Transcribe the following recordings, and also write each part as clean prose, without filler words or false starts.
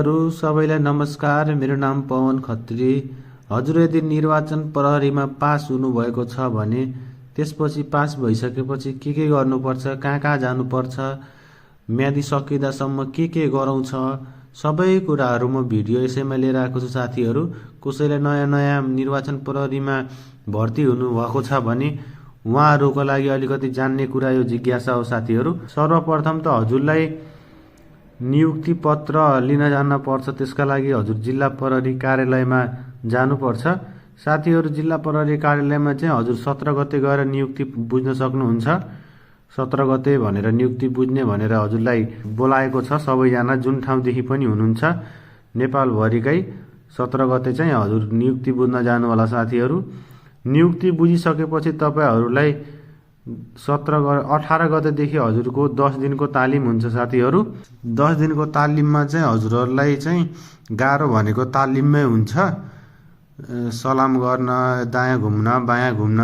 सबैलाई नमस्कार। मेरो नाम पवन खत्री। हजुर यदि निर्वाचन प्रहरीमा पास हुनुभएको छ भने त्यसपछि पास भइसकेपछि के गर्नुपर्छ, कहाँ जानुपर्छ, म्यादी सकिँदासम्म के गराउँछ, सबै कुराहरू म भिडियो यसैमा लिएर आएको छु। साथीहरू कसैलाई नयाँ निर्वाचन प्रहरीमा भर्ती हुनुभएको छ भने उहाँहरूको लागि अलिकति जान्ने कुरा यो जिज्ञासा हो। साथीहरू सर्वप्रथम त हजुरलाई नियुक्ति पत्र लिन जान पर्छ। त्यसका लागि हजुर जिल्ला प्रहरी कार्यालयमा जानुपर्छ। साथीहरू जिल्ला प्रहरी कार्यालयमा चाहिँ हजुर 17 गते गएर नियुक्ति बुझ्न सक्नुहुन्छ। 17 गते भनेर नियुक्ति बुझ्ने भनेर हजुरलाई बोलाएको छ सबैजना, जुन ठाउँदेखि पनि हुनुहुन्छ नेपालभरिकै 17 गते चाहिँ हजुर नियुक्ति बुझ्न जानुहोला। साथीहरू नियुक्ति बुझिसकेपछि तपाईहरूलाई 18 गतेदेखि हजुरको 10 दिनको तालिम हुन्छ। साथीहरू 10 दिनको तालिममा चाहिँ हजुरहरूलाई चाहिँ गाह्रो भनेको तालिममै हुन्छ। सलाम गर्न, दायाँ घुम्न, बायाँ घुम्न,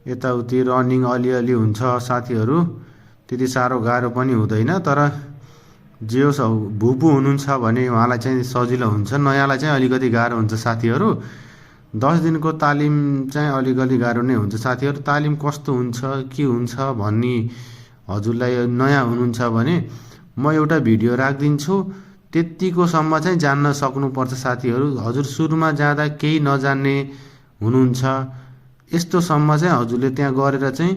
यताउति रनिङ अलिअलि हुन्छ। साथीहरू त्यति साह्रो गाह्रो पनि हुँदैन, तर जे होस् भुपु हुनुहुन्छ भने उहाँलाई चाहिँ सजिलो हुन्छ, नयाँलाई चाहिँ अलिकति गाह्रो हुन्छ। साथीहरू 10 दिनको तालिम चाहिँ अलिकति गाह्रो नै हुन्छ। साथीहरू तालिम कस्तो हुन्छ, के हुन्छ भन्ने हजुरलाई नयाँ हुनुहुन्छ भने म एउटा भिडियो राखिदिन्छु, त्यतिकोसम्म चाहिँ जान्न सक्नुपर्छ। साथीहरू हजुर सुरुमा जाँदा केही नजान्ने हुनुहुन्छ, यस्तोसम्म चाहिँ हजुरले त्यहाँ गरेर चाहिँ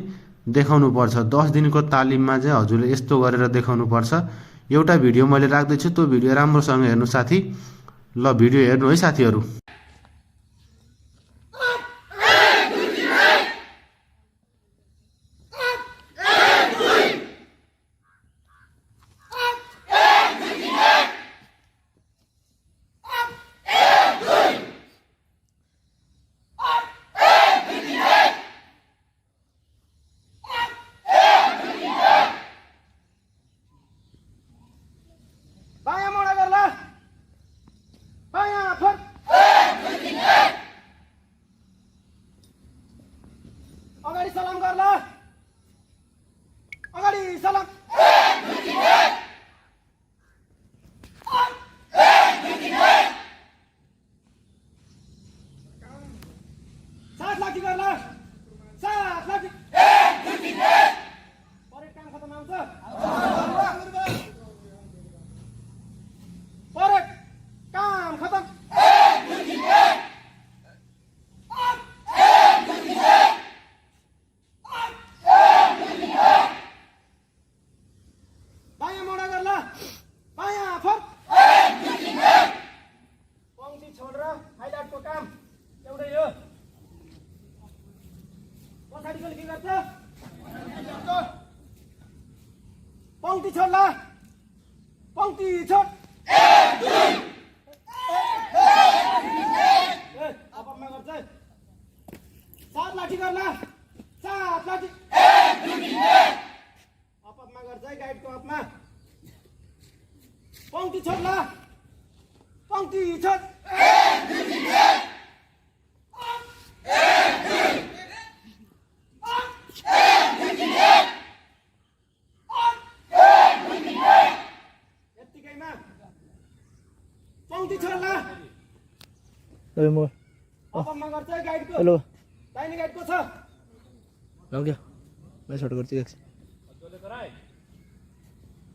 देखाउनुपर्छ। 10 दिनको तालिममा चाहिँ हजुरले यस्तो गरेर देखाउनुपर्छ। एउटा भिडियो मैले राख्दैछु, त्यो भिडियो राम्रोसँग हेर्नु साथी। ल भिडियो हेर्नु है साथीहरू। अगाडि सलाम गर्ला, अगाडि सलाम, साथ लाठी गर्ला, साथ लाठी, परेड काम खतम आउँछ, परेड काम खतम, हाइलाइटको काम एउटै हो। पछाडिको के गर्छ? पङ्क्ति छोड्ला, पङ्क्ति छोड, अपमा गर्छ, सात लाठी गर्ला, सात लाठी, अपमा गर्छ गाइडको अपमा, पङ्क्ति छोड्ला, पङ्क्ति छोड, यतिकैमा पङ्क्ति छोड्ला, अपमा गर्छ गाइडको, हेलो दाहिने गाइडको छ लग्यो मैं शॉट गर्छु एकछिन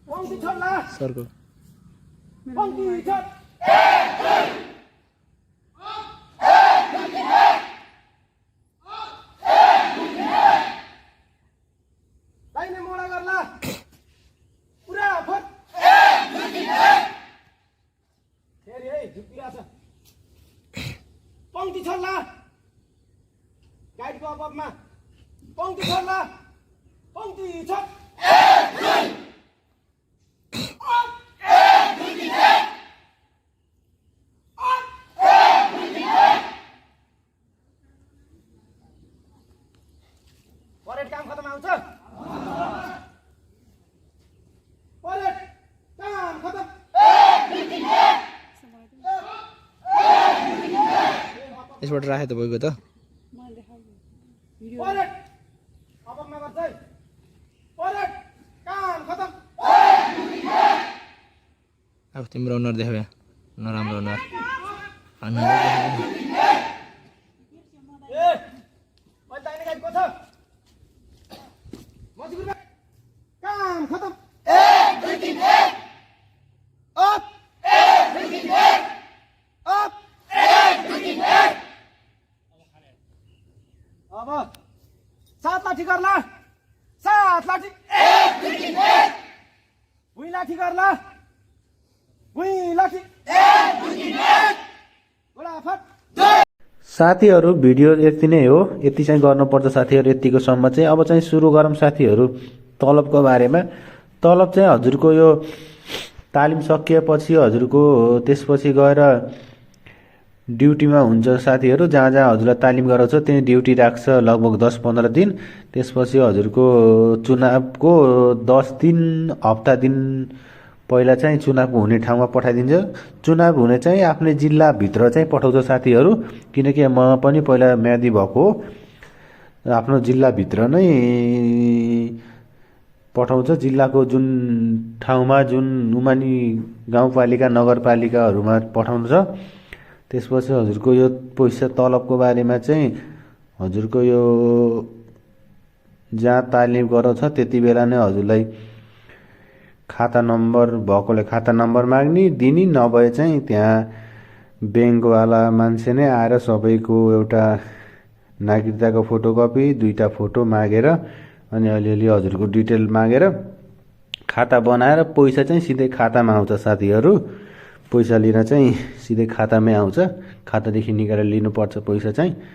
पङ्क्ति छोड्ला, सरको पङ्क्ति छोड, दाहिने मोडा गर्ला, पुरा फट, फेरि है झुक्किरहेछ, पङ्क्ति छोड्ला, गाइडको अपमा पङ्क्ति छोड्ला, पङ्क्ति छोड, परेड काम खतम आउँछ, परेड काम खतम, यसबाट राखे त भइगयो त। परेड अपमा गर्छ, परेड काम खतम, अब अब तिम्रो अनुहार देखाउ यहाँ नराम्रो अनुहार ए मैले दाहिने गाडी को छ मजिगुरमा काम खतम 1 2 3 अप 1 2 3 अप 1 2 3 अब 7 लाठी गर्ला 7 लाठी 1 2 3 भुइँ लाठी गर्ला भुइँ लाठी 1 2 3 गोडा फट साथीहरू भिडियो यति नै हो। यति चाहिँ गर्नुपर्छ साथीहरू। यतिको सम्म चाहिँ अब चाहिँ सुरु गरौँ साथीहरू तलबको बारेमा। तलब चाहिँ हजुरको यो तालिम सकिएपछि हजुरको त्यसपछि गएर ड्युटीमा हुन्छ साथीहरू। जहाँ जहाँ हजुरलाई तालिम गराउँछ त्यही ड्युटी राख्छ लगभग 10-15 दिन। त्यसपछि हजुरको चुनावको 10 दिन हप्ता दिन पहिला चाहिँ चुनाव हुने ठाउँमा पठाइदिन्छ। चुनाव हुने चाहिँ आफ्नै जिल्लाभित्र चाहिँ पठाउँछ साथीहरू। किनकि म पनि पहिला म्यादी भएको हो। आफ्नो जिल्लाभित्र नै पठाउँछ। जिल्लाको जुन ठाउँमा जुन उमानी गाउँपालिका नगरपालिकाहरूमा पठाउँछ। त्यसपछि हजुरको यो पैसा तलबको बारेमा चाहिँ हजुरको यो जहाँ तालिम गराउँछ त्यति बेला नै हजुरलाई खाता नम्बर भएकोले खाता नम्बर माग्ने दिने, नभए चाहिँ त्यहाँ ब्याङ्कवाला मान्छे नै आएर सबैको एउटा नागरिकताको फोटोकपी 2टा फोटो मागेर अनि अलिअलि हजुरको डिटेल मागेर खाता बनाएर पैसा चाहिँ सिधै खातामा आउँछ साथीहरू। पैसा लिन चाहिँ सिधै खातामै आउँछ। खातादेखि निकालेर लिनुपर्छ पैसा चाहिँ।